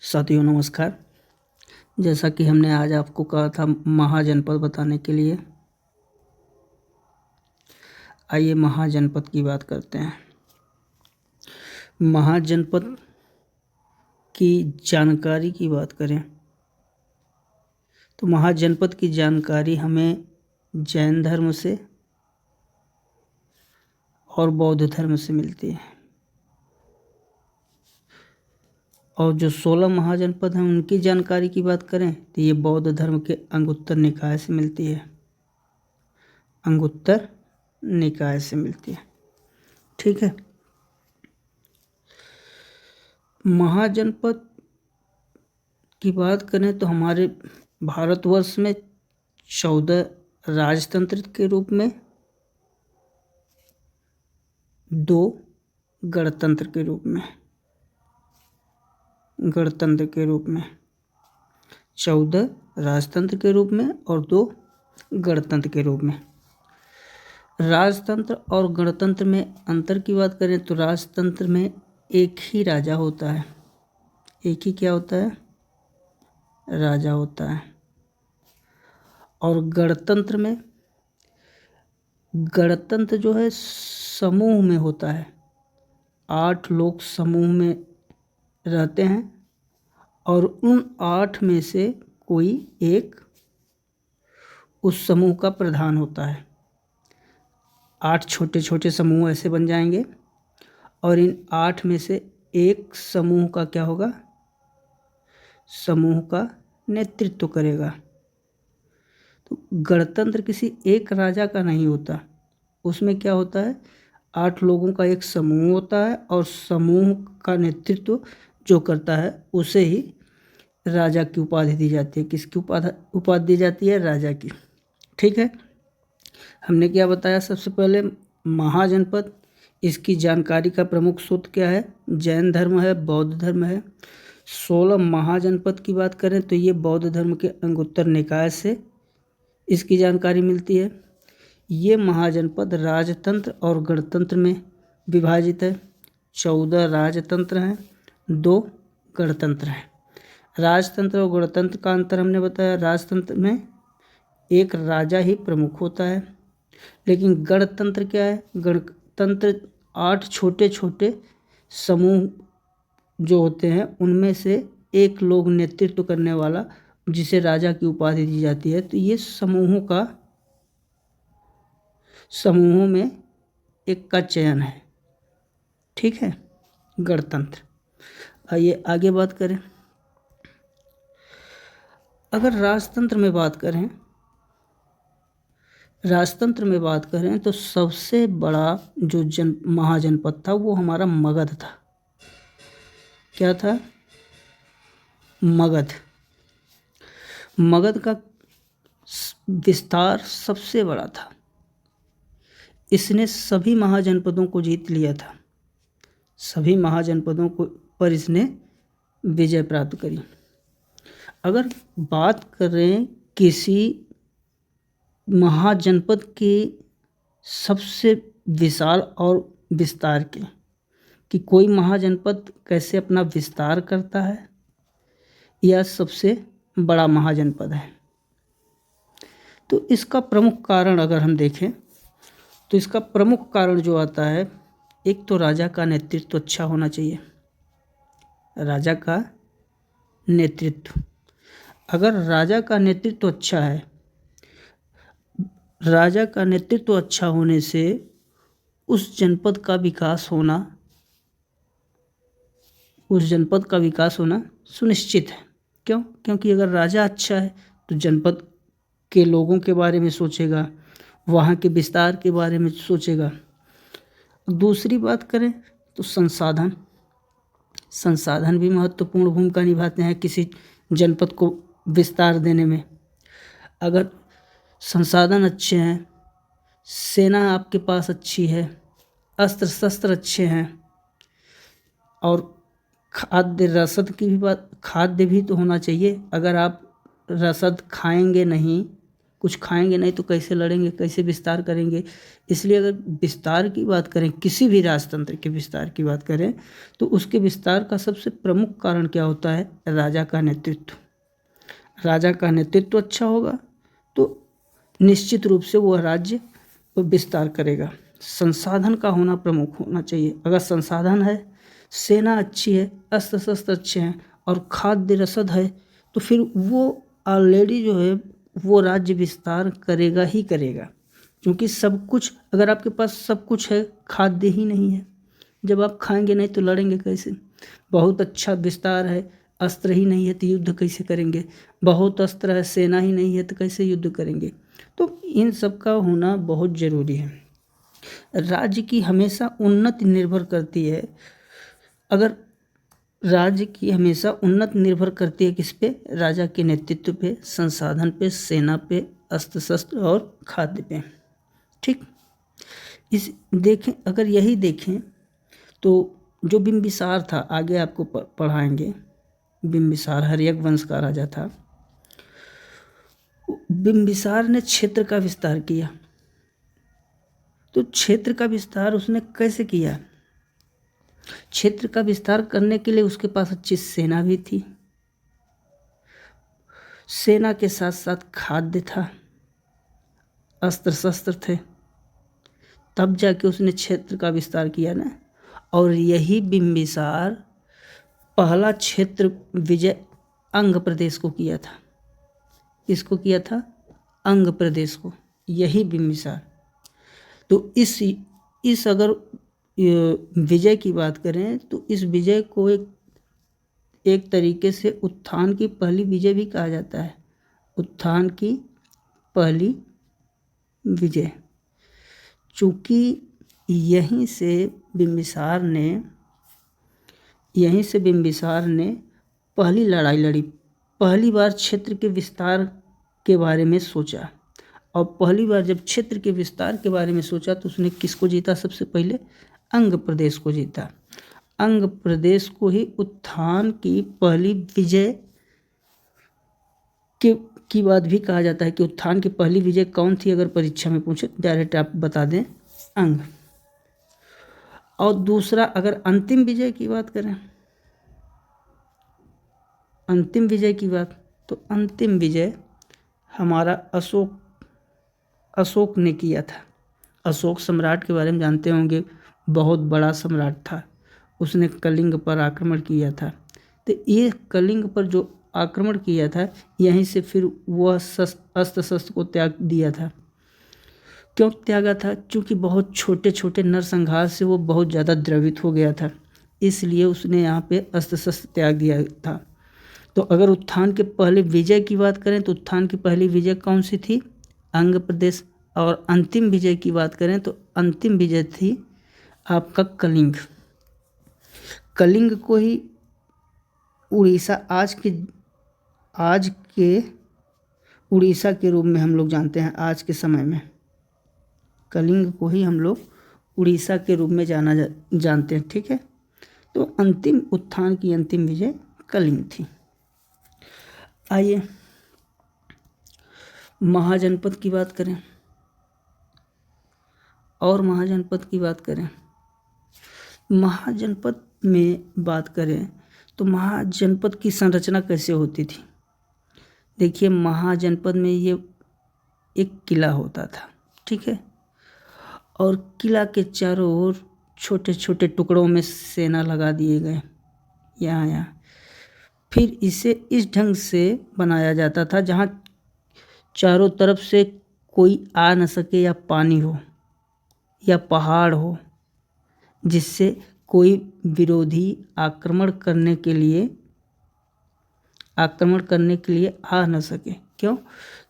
साथियों नमस्कार। जैसा कि हमने आज आपको कहा था महाजनपद बताने के लिए, आइए महाजनपद की बात करते हैं। महाजनपद की जानकारी की बात करें तो महाजनपद की जानकारी हमें जैन धर्म से और बौद्ध धर्म से मिलती है। और जो 16 महाजनपद हैं उनकी जानकारी की बात करें तो ये बौद्ध धर्म के अंगुत्तर निकाय से मिलती है। अंगुत्तर निकाय से मिलती है। ठीक है। महाजनपद की बात करें तो हमारे भारतवर्ष में 14 राजतंत्र के रूप में, 2 गणतंत्र के रूप में, 14 राजतंत्र के रूप में और 2 गणतंत्र के रूप में। राजतंत्र और गणतंत्र में अंतर की बात करें तो राजतंत्र में एक ही राजा होता है। एक ही क्या होता है? राजा होता है। और गणतंत्र जो है समूह में होता है। 8 लोग समूह में रहते हैं और उन 8 में से कोई एक उस समूह का प्रधान होता है। 8 छोटे छोटे समूह ऐसे बन जाएंगे और इन 8 में से एक समूह का क्या होगा? समूह का नेतृत्व करेगा। तो गणतंत्र किसी एक राजा का नहीं होता, उसमें क्या होता है? 8 लोगों का एक समूह होता है और समूह का नेतृत्व जो करता है उसे ही राजा की उपाधि दी जाती है। किसकी उपाधि दी जाती है? राजा की। ठीक है। हमने क्या बताया? सबसे पहले महाजनपद, इसकी जानकारी का प्रमुख स्रोत क्या है? जैन धर्म है, बौद्ध धर्म है। 16 महाजनपद की बात करें तो ये बौद्ध धर्म के अंगुत्तर निकाय से इसकी जानकारी मिलती है। ये महाजनपद राजतंत्र और गणतंत्र में विभाजित है। 14 राजतंत्र हैं, 2 गणतंत्र हैं। राजतंत्र और गणतंत्र का अंतर हमने बताया। राजतंत्र में एक राजा ही प्रमुख होता है, लेकिन गणतंत्र क्या है? गणतंत्र 8 छोटे छोटे समूह जो होते हैं उनमें से एक लोग नेतृत्व करने वाला, जिसे राजा की उपाधि दी जाती है। तो ये समूहों में एक का चयन है। ठीक है। गणतंत्र। आइए आगे बात करें। अगर राजतंत्र में बात करें तो सबसे बड़ा जो महाजनपद था वो हमारा मगध था। क्या था? मगध का विस्तार सबसे बड़ा था। इसने सभी महाजनपदों को जीत लिया था। सभी महाजनपदों को पर इसने विजय प्राप्त करी। अगर बात करें किसी महाजनपद के सबसे विशाल और विस्तार की, कि कोई महाजनपद कैसे अपना विस्तार करता है, यह सबसे बड़ा महाजनपद है, तो इसका प्रमुख कारण अगर हम देखें तो इसका प्रमुख कारण जो आता है, एक तो राजा का नेतृत्व अच्छा होना चाहिए। राजा का नेतृत्व, अगर राजा का नेतृत्व अच्छा है, राजा का नेतृत्व अच्छा होने से उस जनपद का विकास होना सुनिश्चित है। क्यों? क्योंकि अगर राजा अच्छा है तो जनपद के लोगों के बारे में सोचेगा, वहाँ के विस्तार के बारे में सोचेगा। दूसरी बात करें तो संसाधन भी महत्वपूर्ण भूमिका निभाते हैं किसी जनपद को विस्तार देने में। अगर संसाधन अच्छे हैं, सेना आपके पास अच्छी है, अस्त्र शस्त्र अच्छे हैं, और खाद्य भी तो होना चाहिए। अगर आप रसद खाएंगे नहीं कुछ खाएंगे नहीं तो कैसे लड़ेंगे, कैसे विस्तार करेंगे। इसलिए अगर विस्तार की बात करें, किसी भी राजतंत्र के विस्तार की बात करें, तो उसके विस्तार का सबसे प्रमुख कारण क्या होता है? राजा का नेतृत्व। राजा का नेतृत्व अच्छा होगा तो निश्चित रूप से वह राज्य विस्तार करेगा। संसाधन का होना प्रमुख होना चाहिए। अगर संसाधन है, सेना अच्छी है, अस्त्र शस्त्र अच्छे हैं और खाद्य रसद है, तो फिर वो ऑलरेडी जो है वो राज्य विस्तार करेगा ही करेगा। क्योंकि सब कुछ, अगर आपके पास सब कुछ है, खाद्य ही नहीं है, जब आप खाएंगे नहीं तो लड़ेंगे कैसे? बहुत अच्छा विस्तार है, अस्त्र ही नहीं है तो युद्ध कैसे करेंगे? बहुत अस्त्र है, सेना ही नहीं है तो कैसे युद्ध करेंगे? तो इन सब का होना बहुत ज़रूरी है। राज्य की हमेशा उन्नति निर्भर करती है, अगर राज्य की हमेशा उन्नति निर्भर करती है किस पे? राजा के नेतृत्व पे, संसाधन पे, सेना पे, अस्त्र शस्त्र और खाद्य पे। ठीक, इस देखें, अगर यही देखें तो जो बिंबिसार था, आगे आपको पढ़ाएंगे, बिंबिसार हर्यक वंश का राजा था। बिंबिसार ने क्षेत्र का विस्तार किया। तो क्षेत्र का विस्तार उसने कैसे किया? क्षेत्र का विस्तार करने के लिए उसके पास अच्छी सेना भी थी, सेना के साथ साथ खाद्य था, अस्त्र शस्त्र थे, तब जाके उसने क्षेत्र का विस्तार किया ना। और यही बिंबिसार पहला क्षेत्र विजय अंग प्रदेश को किया था। किसको किया था? अंग प्रदेश को, यही बिंबिसार। तो इस अगर विजय की बात करें तो इस विजय को एक तरीके से उत्थान की पहली विजय भी कहा जाता है। उत्थान की पहली विजय, चूँकि यहीं से बिंबिसार ने पहली लड़ाई लड़ी, पहली बार क्षेत्र के विस्तार के बारे में सोचा। और पहली बार जब क्षेत्र के विस्तार के बारे में सोचा तो उसने किसको जीता? सबसे पहले अंग प्रदेश को जीता। अंग प्रदेश को ही उत्थान की पहली विजय की बात भी कहा जाता है कि उत्थान की पहली विजय कौन थी? अगर परीक्षा में पूछे डायरेक्ट आप बता दें, अंग। और दूसरा, अगर अंतिम विजय की बात करें, अंतिम विजय की बात, तो अंतिम विजय हमारा अशोक ने किया था। अशोक सम्राट के बारे में जानते होंगे, बहुत बड़ा सम्राट था, उसने कलिंग पर आक्रमण किया था। तो ये कलिंग पर जो आक्रमण किया था, यहीं से फिर वह अस्त्र शस्त्र को त्याग दिया था। क्यों त्यागा था? क्योंकि बहुत छोटे छोटे नरसंहार से वो बहुत ज़्यादा द्रवित हो गया था, इसलिए उसने यहाँ पे अस्त्र शस्त्र त्याग दिया था। तो अगर उत्थान के पहले विजय की बात करें तो उत्थान की पहली विजय कौन सी थी? अंग प्रदेश। और अंतिम विजय की बात करें तो अंतिम विजय थी आपका कलिंग। कलिंग को ही उड़ीसा, आज के उड़ीसा के रूप में हम लोग जानते हैं। आज के समय में कलिंग को ही हम लोग उड़ीसा के रूप में जानते हैं। ठीक है, तो अंतिम उत्थान की अंतिम विजय कलिंग थी। आइए महाजनपद की बात करें, और महाजनपद की बात करें। महाजनपद में बात करें तो महाजनपद की संरचना कैसे होती थी? देखिए, महाजनपद में ये एक किला होता था, ठीक है, और किला के चारों ओर छोटे छोटे टुकड़ों में सेना लगा दिए गए, यहाँ। फिर इसे इस ढंग से बनाया जाता था जहाँ चारों तरफ से कोई आ न सके, या पानी हो या पहाड़ हो, जिससे कोई विरोधी आक्रमण करने के लिए आ न सके। क्यों?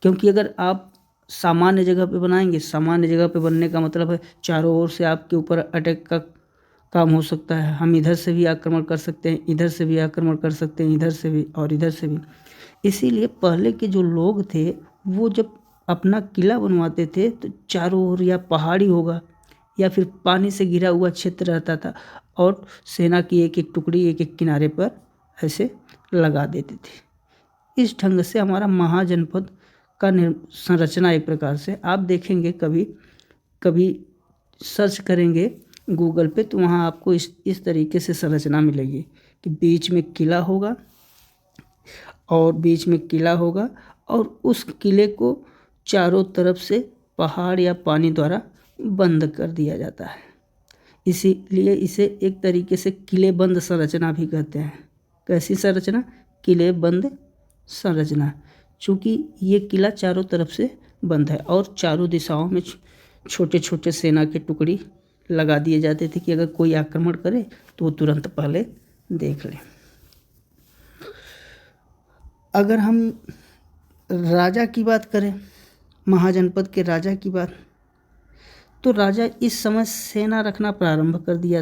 क्योंकि अगर आप सामान्य जगह पे बनाएंगे, सामान्य जगह पे बनने का मतलब है चारों ओर से आपके ऊपर अटैक का काम हो सकता है। हम इधर से भी आक्रमण कर सकते हैं, इधर से भी आक्रमण कर सकते हैं, इधर से भी और इधर से भी। इसीलिए पहले के जो लोग थे वो जब अपना किला बनवाते थे तो चारों ओर या पहाड़ी होगा या फिर पानी से घिरा हुआ क्षेत्र रहता था, और सेना की एक एक टुकड़ी एक एक किनारे पर ऐसे लगा देते थे। इस ढंग से हमारा महाजनपद का संरचना एक प्रकार से आप देखेंगे, कभी कभी सर्च करेंगे गूगल पे तो वहाँ आपको इस तरीके से संरचना मिलेगी कि बीच में किला होगा और उस किले को चारों तरफ से पहाड़ या पानी द्वारा बंद कर दिया जाता है। इसीलिए इसे एक तरीके से किले बंद संरचना भी कहते हैं। कैसी संरचना? किले बंद संरचना। चूँकि ये किला चारों तरफ से बंद है और चारों दिशाओं में छोटे छोटे सेना के टुकड़ी लगा दिए जाते थे कि अगर कोई आक्रमण करे तो वो तुरंत पहले देख ले। अगर हम राजा की बात करें, महाजनपद के राजा की बात, तो राजा इस समय सेना रखना प्रारंभ कर दिया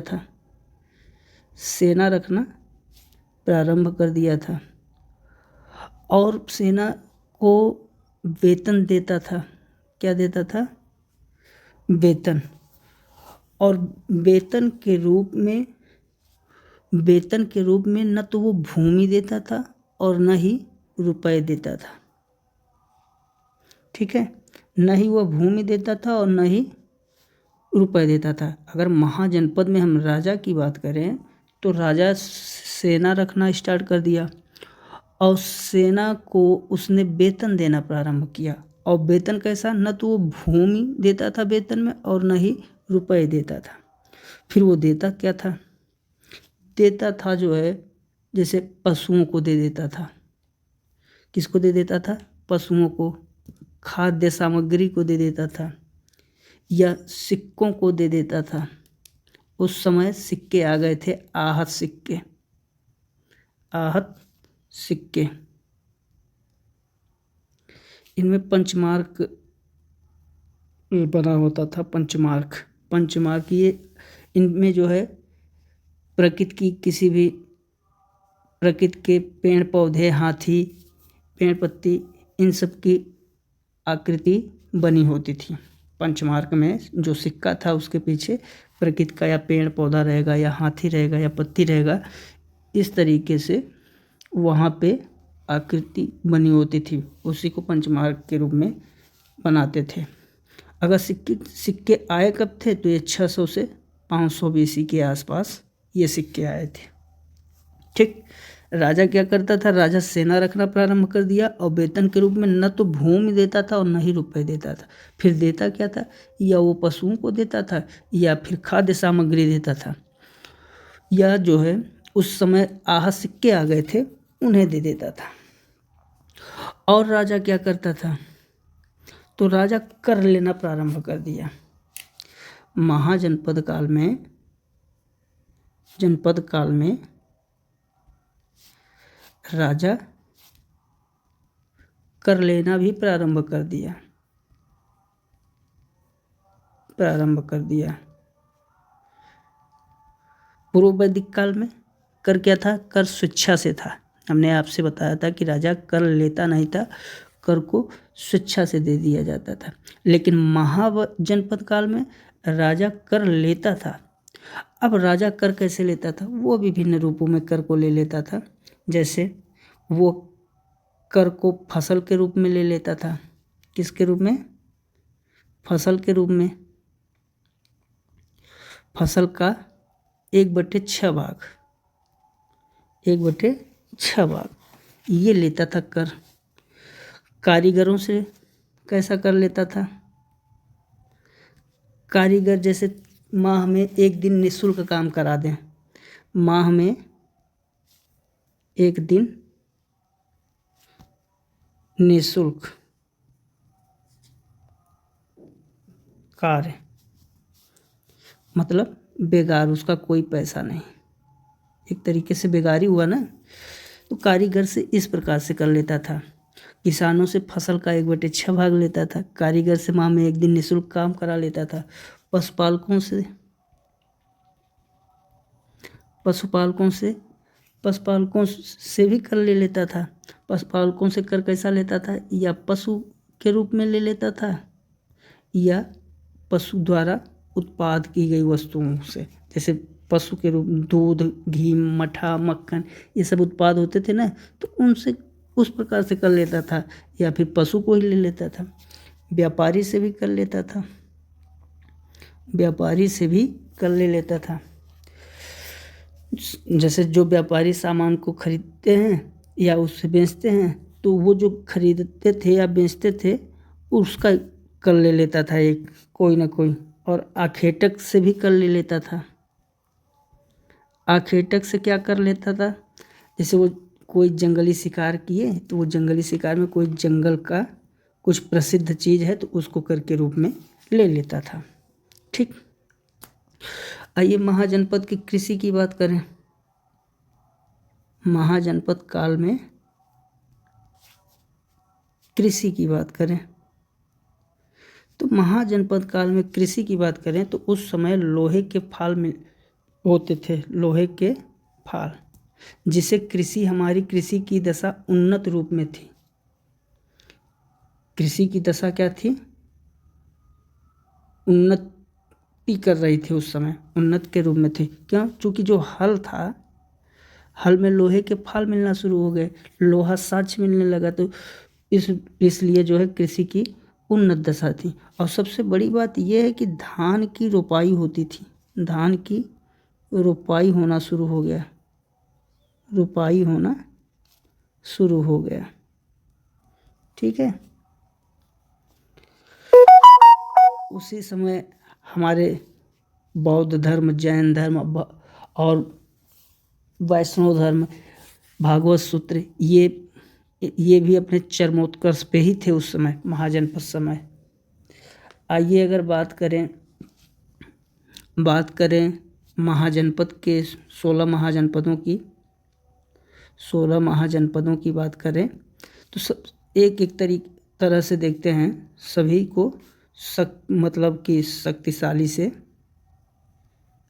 था और सेना को वेतन देता था। क्या देता था? वेतन। और वेतन के रूप में न तो वो भूमि देता था और न ही रुपए देता था। ठीक है, न ही वह भूमि देता था और न ही रुपए देता था। अगर महाजनपद में हम राजा की बात करें तो राजा सेना रखना स्टार्ट कर दिया और सेना को उसने वेतन देना प्रारंभ किया। और वेतन कैसा? न तो वो भूमि देता था वेतन में और न ही रुपए देता था। फिर वो देता क्या था? देता था जो है, जैसे पशुओं को दे देता था। किसको दे देता था? पशुओं को। खाद्य सामग्री को दे देता था या सिक्कों को दे देता था। उस समय सिक्के आ गए थे, आहत सिक्के। इनमें पंचमार्क बना होता था। पंचमार्क ये इनमें जो है प्रकृति के पेड़ पौधे, हाथी, पेड़ पत्ती, इन सब की आकृति बनी होती थी। पंचमार्क में जो सिक्का था उसके पीछे प्रकृति का या पेड़ पौधा रहेगा या हाथी रहेगा या पत्ती रहेगा, इस तरीके से वहाँ पे आकृति बनी होती थी। उसी को पंचमार्क के रूप में बनाते थे। अगर सिक्के आए कब थे? तो ये 600 से 500 BC के आसपास ये सिक्के आए थे। ठीक। राजा क्या करता था? राजा सेना रखना प्रारंभ कर दिया और वेतन के रूप में न तो भूमि देता था और न ही रुपए देता था। फिर देता क्या था? या वो पशुओं को देता था या फिर खाद्य सामग्री देता था, या जो है उस समय आहत सिक्के आ गए थे उन्हें दे देता था। और राजा क्या करता था? तो राजा कर लेना प्रारंभ कर दिया। महाजनपद काल में राजा कर लेना भी प्रारंभ कर दिया। पूर्व वैदिक काल में कर क्या था? कर स्वेच्छा से था। हमने आपसे बताया था कि राजा कर लेता नहीं था, कर को स्वेच्छा से दे दिया जाता था। लेकिन महाजनपद काल में राजा कर लेता था। अब राजा कर कैसे लेता था? वो विभिन्न रूपों में कर को ले लेता था। जैसे वो कर को फसल के रूप में ले लेता था। किसके रूप में? फसल के रूप में। फसल का 1/6 भाग ये लेता था कर। कारीगरों से कैसा कर लेता था? कारीगर जैसे माह में एक दिन निःशुल्क काम करा दें, माह में एक दिन निःशुल्क कार्य, मतलब बेगार, उसका कोई पैसा नहीं, एक तरीके से बेगारी हुआ ना। तो कारीगर से इस प्रकार से कर लेता था। किसानों से फसल का 1/6 भाग लेता था। कारीगर से माह में एक दिन निःशुल्क काम करा लेता था। पशुपालकों से भी कर ले लेता था। पशुपालकों से कर कैसा लेता था? या पशु के रूप में ले लेता था या पशु द्वारा उत्पाद की गई वस्तुओं से। जैसे पशु के रूप में दूध, घी, मट्ठा, मक्खन, ये सब उत्पाद होते थे ना, तो उनसे उस प्रकार से कर लेता था, या फिर पशु को ही ले लेता था। व्यापारी से भी कर लेता था, व्यापारी से भी कर ले लेता था। जैसे जो व्यापारी सामान को खरीदते हैं या उससे बेचते हैं, तो वो जो खरीदते थे या बेचते थे उसका कर ले लेता था एक कोई ना कोई। और आखेटक से भी कर ले लेता था। आखेटक से क्या कर लेता था, जैसे वो कोई जंगली शिकार किए तो वो जंगली शिकार में कोई जंगल का कुछ प्रसिद्ध चीज़ है तो उसको कर के रूप में ले लेता था। ठीक, आइए महाजनपद की कृषि की बात करें। महाजनपद काल में कृषि की बात करें तो महाजनपद काल में कृषि की बात करें तो उस समय लोहे के फाल में होते थे, लोहे के फाल, जिसे हमारी कृषि की दशा उन्नत रूप में थी। कृषि की दशा क्या थी, उन्नति कर रही थी उस समय, उन्नत के रूप में थी। क्यों? क्योंकि जो हल था, हल में लोहे के फाल मिलना शुरू हो गए, लोहा साक्ष्य मिलने लगा, तो इसलिए जो है कृषि की उन्नत दशा थी। और सबसे बड़ी बात यह है कि धान की रोपाई होती थी, धान की रोपाई होना शुरू हो गया, रोपाई होना शुरू हो गया। ठीक है, उसी समय हमारे बौद्ध धर्म, जैन धर्म और वैष्णव धर्म, भागवत सूत्र, ये भी अपने चरमोत्कर्ष पे ही थे उस समय, महाजनपद समय। आइए अगर बात करें महाजनपद के 16 महाजनपदों की, 16 महाजनपदों की बात करें तो सब एक तरह से देखते हैं, सभी को मतलब कि शक्तिशाली से,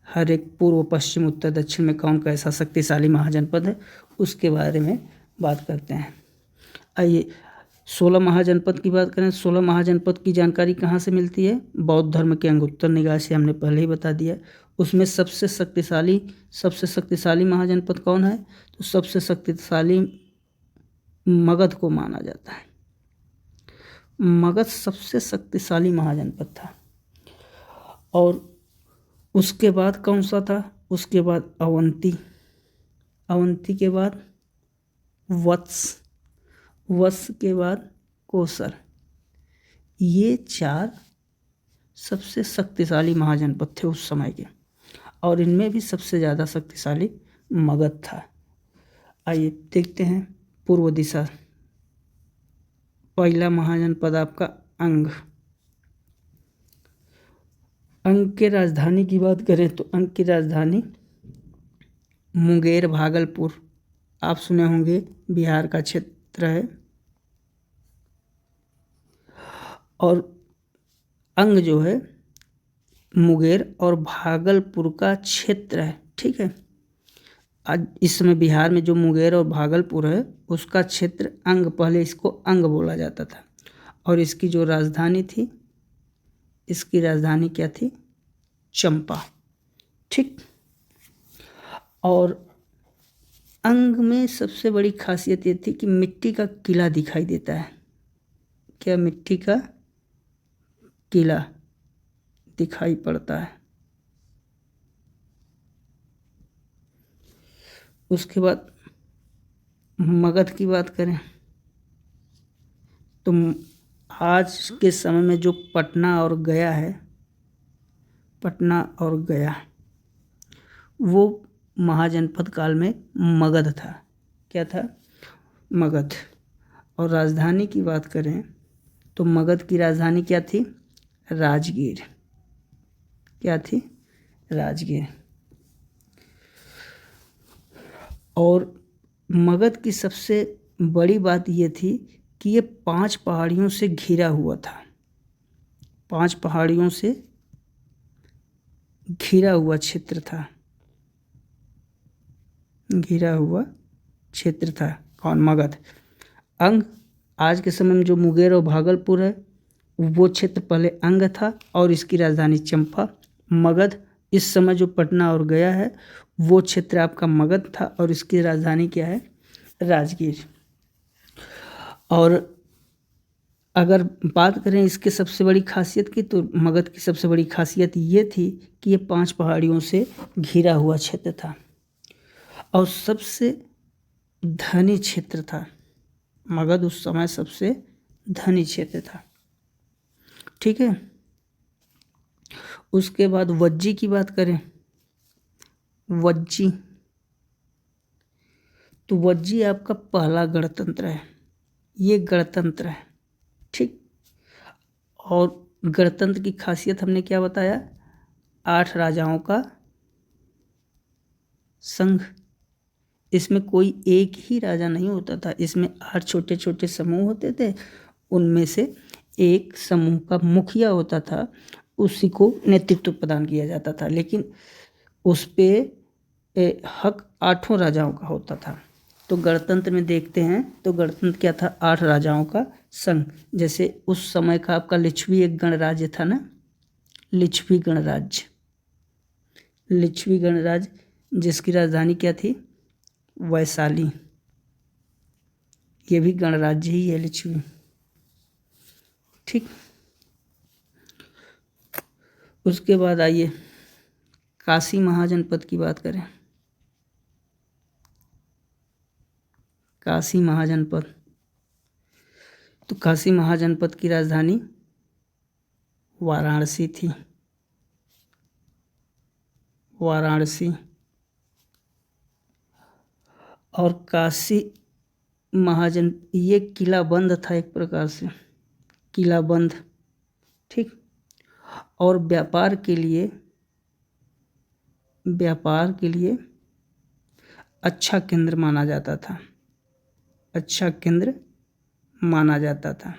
हर एक पूर्व पश्चिम उत्तर दक्षिण में कौन कैसा शक्तिशाली महाजनपद है उसके बारे में बात करते हैं। आइए 16 महाजनपद की बात करें। 16 महाजनपद की जानकारी कहाँ से मिलती है? बौद्ध धर्म के अंगुत्तर निकाय से, हमने पहले ही बता दिया। उसमें सबसे शक्तिशाली महाजनपद कौन है? तो सबसे शक्तिशाली मगध को माना जाता है। मगध सबसे शक्तिशाली महाजनपद था। और उसके बाद कौन सा था? उसके बाद अवंती, अवंती के बाद वत्स, वत्स के बाद कोसर। ये 4 सबसे शक्तिशाली महाजनपद थे उस समय के, और इनमें भी सबसे ज़्यादा शक्तिशाली मगध था। आइए देखते हैं पूर्व दिशा। पहला महाजनपद आपका अंग। अंग के राजधानी की बात करें तो अंग की राजधानी मुंगेर, भागलपुर, आप सुने होंगे, बिहार का क्षेत्र है। और अंग जो है मुंगेर और भागलपुर का क्षेत्र है। ठीक है, आज इस समय बिहार में जो मुंगेर और भागलपुर है उसका क्षेत्र अंग, पहले इसको अंग बोला जाता था। और इसकी जो राजधानी थी, इसकी राजधानी क्या थी? चंपा। ठीक, और अंग में सबसे बड़ी खासियत ये थी कि मिट्टी का किला दिखाई देता है। क्या? मिट्टी का किला दिखाई पड़ता है। उसके बाद मगध की बात करें तो आज के समय में जो पटना और गया है, पटना और गया, वो महाजनपद काल में मगध था। क्या था? मगध। और राजधानी की बात करें तो मगध की राजधानी क्या थी? राजगीर। क्या थी? राजगीर। और मगध की सबसे बड़ी बात ये थी कि ये 5 पहाड़ियों से घिरा हुआ था, 5 पहाड़ियों से घिरा हुआ क्षेत्र था, घिरा हुआ क्षेत्र था। कौन? मगध। अंग आज के समय में जो मुंगेर और भागलपुर है वो क्षेत्र पहले अंग था और इसकी राजधानी चंपा। मगध इस समय जो पटना और गया है वो क्षेत्र आपका मगध था और इसकी राजधानी क्या है? राजगीर। और अगर बात करें इसके सबसे बड़ी खासियत की, तो मगध की सबसे बड़ी खासियत ये थी कि ये 5 पहाड़ियों से घिरा हुआ क्षेत्र था और सबसे धनी क्षेत्र था। मगध उस समय सबसे धनी क्षेत्र था। ठीक है। उसके बाद वज्जी की बात करें, वज्जी, तो वज्जी आपका पहला गणतंत्र है। ये गणतंत्र है। ठीक। और गणतंत्र की खासियत हमने क्या बताया, 8 राजाओं का संघ। इसमें कोई एक ही राजा नहीं होता था, इसमें 8 छोटे छोटे समूह होते थे। उनमें से एक समूह का मुखिया होता था, उसी को नेतृत्व प्रदान किया जाता था, लेकिन उस पे हक 8 राजाओं का होता था। तो गणतंत्र में देखते हैं तो गणतंत्र क्या था, 8 राजाओं का संघ। जैसे उस समय का आपका लिच्छवी एक गणराज्य था ना, लिच्छवी गणराज्य, लिच्छवी गणराज्य जिसकी राजधानी क्या थी, वैशाली। ये भी गणराज्य ही है, लिच्छवी। ठीक। उसके बाद आइए काशी महाजनपद की बात करें। काशी महाजनपद, तो काशी महाजनपद की राजधानी वाराणसी थी, वाराणसी। और काशी महाजन, ये किला बंद था एक प्रकार से, किला बंद। ठीक। और व्यापार के लिए अच्छा केंद्र माना जाता था, अच्छा केंद्र माना जाता था।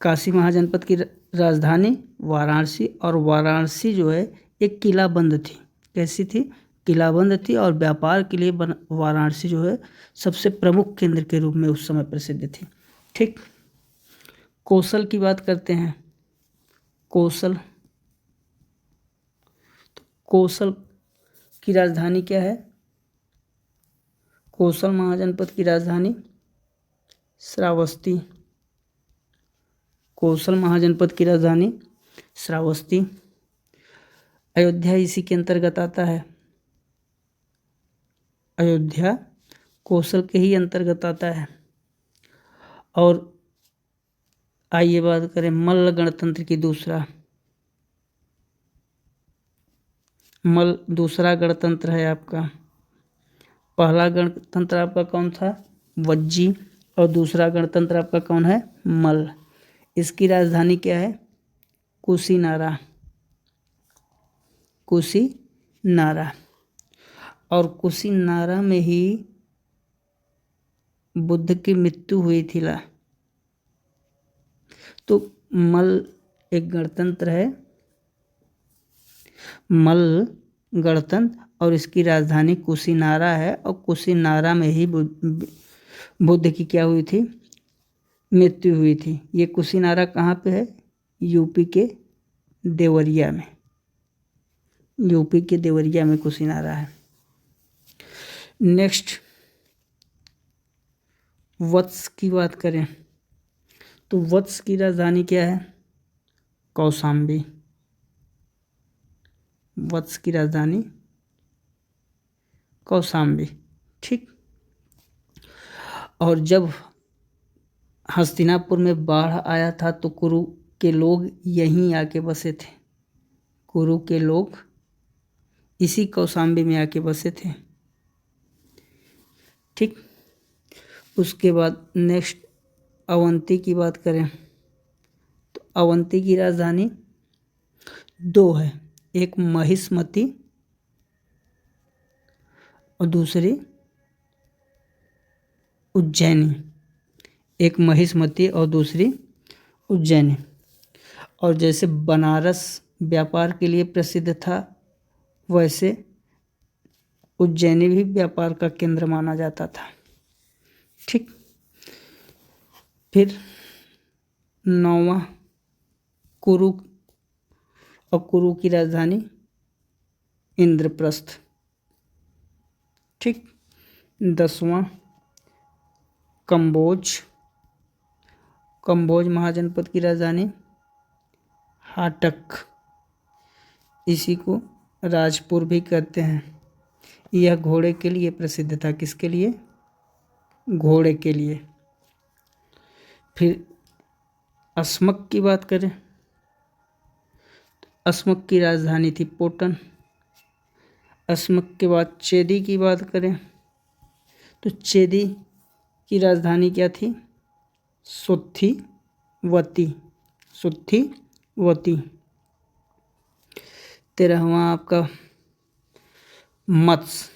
काशी महाजनपद की राजधानी वाराणसी, और वाराणसी जो है एक किला बंद थी। कैसी थी, किला बंद थी। और व्यापार के लिए वाराणसी जो है सबसे प्रमुख केंद्र के रूप में उस समय प्रसिद्ध थी। ठीक। कौशल की बात करते हैं। कौशल, तो कौशल की राजधानी क्या है, कौशल महाजनपद की राजधानी श्रावस्ती, कौशल महाजनपद की राजधानी श्रावस्ती। अयोध्या इसी के अंतर्गत आता है, अयोध्या कौशल के ही अंतर्गत आता है। और आइए बात करें मल्ल गणतंत्र की। दूसरा गणतंत्र है आपका, पहला गणतंत्र आपका कौन था, वज्जी, और दूसरा गणतंत्र आपका कौन है, मल्ल। इसकी राजधानी क्या है, कुशीनारा, कुशीनारा। और कुशीनारा में ही बुद्ध की मृत्यु हुई थी। तो मल्ल एक गणतंत्र है, मल्ल गणतंत्र, और इसकी राजधानी कुशीनारा है। और कुशीनारा में ही बुद्ध की क्या हुई थी, मृत्यु हुई थी। ये कुशीनारा कहाँ पे है, यूपी के देवरिया में, यूपी के देवरिया में कुशीनारा है। नेक्स्ट वत्स की बात करें तो वत्स की राजधानी क्या है, कौशाम्बी, वत्स की राजधानी कौशाम्बी। ठीक। और जब हस्तिनापुर में बाढ़ आया था तो कुरु के लोग यहीं आके बसे थे, कुरु के लोग इसी कौशाम्बी में आके बसे थे। ठीक। उसके बाद नेक्स्ट अवंती की बात करें तो अवंती की राजधानी 2 है, एक महिष्मती और दूसरी उज्जैनी, एक महिष्मती और दूसरी उज्जैनी। और जैसे बनारस व्यापार के लिए प्रसिद्ध था, वैसे उज्जैनी भी व्यापार का केंद्र माना जाता था। ठीक। फिर 9वां कुरु, और कुरु की राजधानी इंद्रप्रस्थ। ठीक। 10वां कंबोज, कंबोज महाजनपद की राजधानी हाटक, इसी को राजपुर भी कहते हैं। यह घोड़े के लिए प्रसिद्ध था। किसके लिए? घोड़े के लिए। फिर अस्मक की बात करें, अस्मक की राजधानी थी पोटन। अस्मक के बाद चेदी की बात करें तो चेदी की राजधानी क्या थी? सुत्थिवती। सुत्थिवती। 13वां आपका मत्स्य।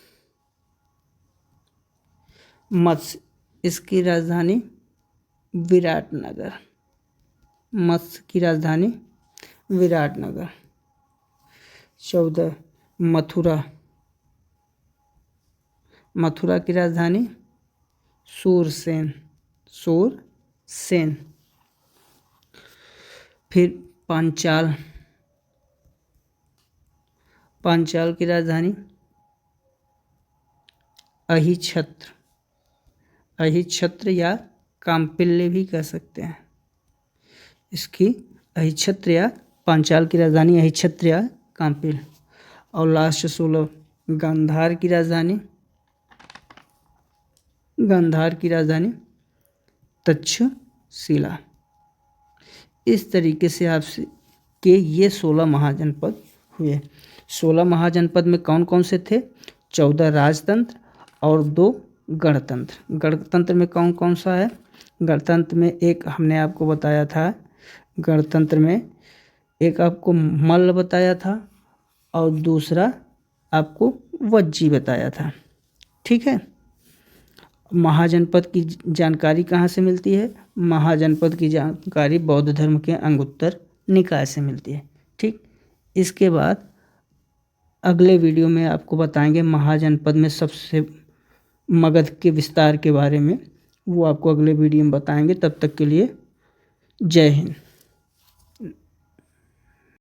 मत्स्य, इसकी राजधानी विराटनगर। मत्स्य की राजधानी विराटनगर। 14 मथुरा। मथुरा की राजधानी सूरसेन। सूरसेन। फिर पांचाल। पांचाल की राजधानी अहिछत्र। अहिछत्र या काम्पिल्य भी कह सकते हैं। इसकी अहिछत्र या पांचाल की राजधानी अहिछत्र या काम्पिल। और लास्ट 16 गांधार की राजधानी। गांधार की राजधानी तक्षशिला। इस तरीके से आपसे के ये 16 महाजनपद हुए। 16 महाजनपद में कौन कौन से थे? 14 राजतंत्र और 2 गणतंत्र। गणतंत्र में कौन कौन सा है? गणतंत्र में एक हमने आपको बताया था, गणतंत्र में एक आपको मल्ल बताया था और दूसरा आपको वज्जी बताया था। ठीक है। महाजनपद की जानकारी कहाँ से मिलती है? महाजनपद की जानकारी बौद्ध धर्म के अंगुत्तर निकाय से मिलती है। ठीक। इसके बाद अगले वीडियो में आपको बताएंगे महाजनपद में सबसे मगध के विस्तार के बारे में। वो आपको अगले वीडियो में बताएंगे। तब तक के लिए जय हिंद।